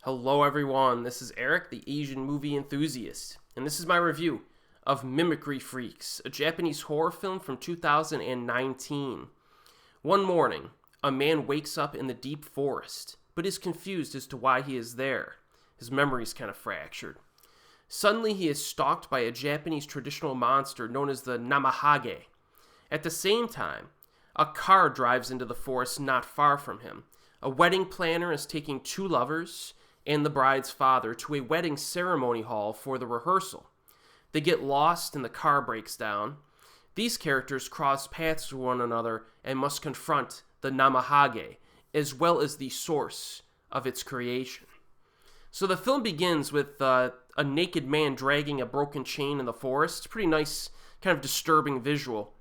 Hello everyone, this is Erik, the Asian movie enthusiast, and this is my review of Mimicry Freaks, a Japanese horror film from 2019. One morning, a man wakes up in the deep forest, but is confused as to why he is there. His memory's kind of fractured. Suddenly he is stalked by a Japanese traditional monster known as the Namahage. At the same time, a car drives into the forest not far from him. A wedding planner is taking two lovers and the bride's father to a wedding ceremony hall for the rehearsal. They get lost and the car breaks down. These characters cross paths with one another and must confront the Namahage, as well as the source of its creation. So the film begins with a naked man dragging a broken chain in the forest. Pretty nice, kind of disturbing visual.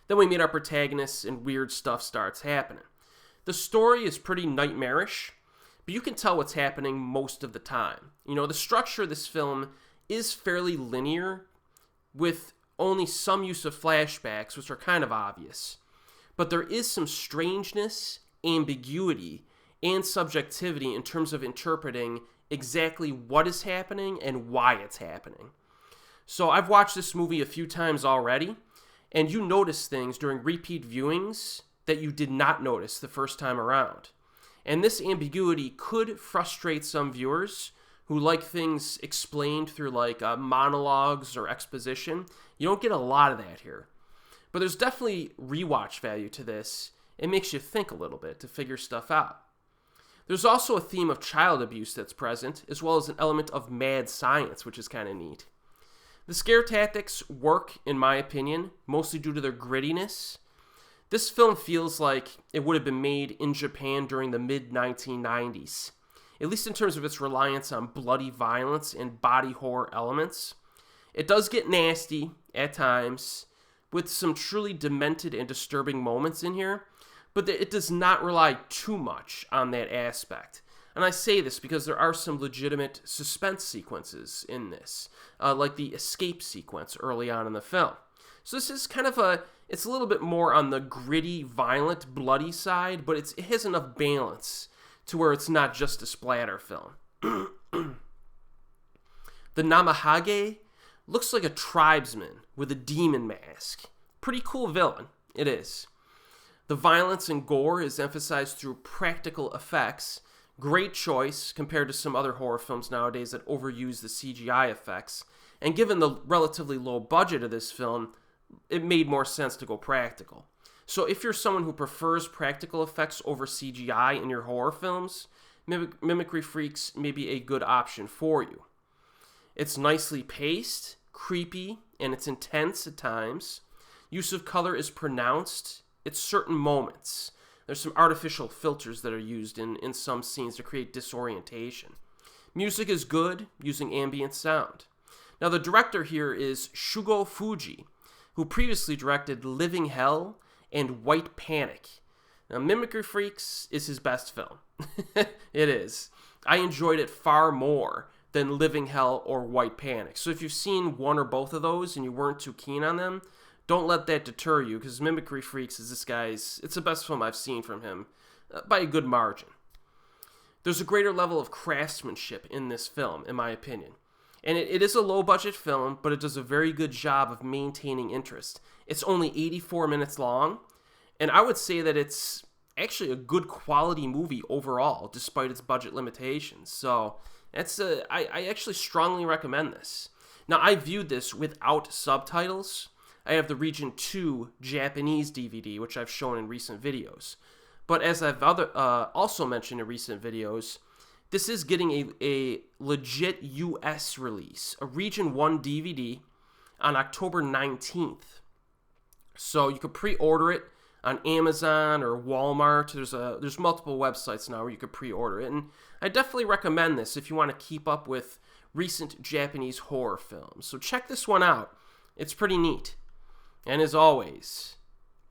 Then we meet our protagonists and weird stuff starts happening. The story is pretty nightmarish, but you can tell what's happening most of the time. You know, the structure of this film is fairly linear, with only some use of flashbacks, which are kind of obvious. But there is some strangeness, ambiguity, and subjectivity in terms of interpreting exactly what is happening and why it's happening. So I've watched this movie a few times already, and you notice things during repeat viewings that you did not notice the first time around. And this ambiguity could frustrate some viewers who like things explained through monologues or exposition. You don't get a lot of that here. But there's definitely rewatch value to this. It makes you think a little bit to figure stuff out. There's also a theme of child abuse that's present, as well as an element of mad science, which is kind of neat. The scare tactics work, in my opinion, mostly due to their grittiness. This film feels like it would have been made in Japan during the mid-1990s, at least in terms of its reliance on bloody violence and body horror elements. It does get nasty at times, with some truly demented and disturbing moments in here, but it does not rely too much on that aspect. And I say this because there are some legitimate suspense sequences in this, like the escape sequence early on in the film. So this is kind of it's a little bit more on the gritty, violent, bloody side, but it has enough balance to where it's not just a splatter film. The Namahage looks like a tribesman with a demon mask. Pretty cool villain, it is. The violence and gore is emphasized through practical effects. Great choice compared to some other horror films nowadays that overuse the CGI effects. And given the relatively low budget of this film, it made more sense to go practical. So if you're someone who prefers practical effects over CGI in your horror films, Mimicry Freaks may be a good option for you. It's nicely paced, creepy, and it's intense at times. Use of color is pronounced at certain moments. There's some artificial filters that are used in some scenes to create disorientation. Music is good, using ambient sound. Now the director here is Shugo Fuji, who previously directed Living Hell and White Panic. Now, Mimicry Freaks is his best film. It is. I enjoyed it far more than Living Hell or White Panic. So if you've seen one or both of those and you weren't too keen on them, don't let that deter you, because Mimicry Freaks is it's the best film I've seen from him, by a good margin. There's a greater level of craftsmanship in this film, in my opinion. And it is a low-budget film, but it does a very good job of maintaining interest. It's only 84 minutes long, and I would say that it's actually a good quality movie overall, despite its budget limitations. So I actually strongly recommend this. Now, I viewed this without subtitles. I have the Region 2 Japanese DVD, which I've shown in recent videos. But as I've also mentioned in recent videos, this is getting a legit US release, a Region 1 DVD on October 19th. So you could pre-order it on Amazon or Walmart. There's multiple websites now where you could pre-order it. And I definitely recommend this if you want to keep up with recent Japanese horror films. So check this one out. It's pretty neat. And as always,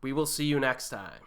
we will see you next time.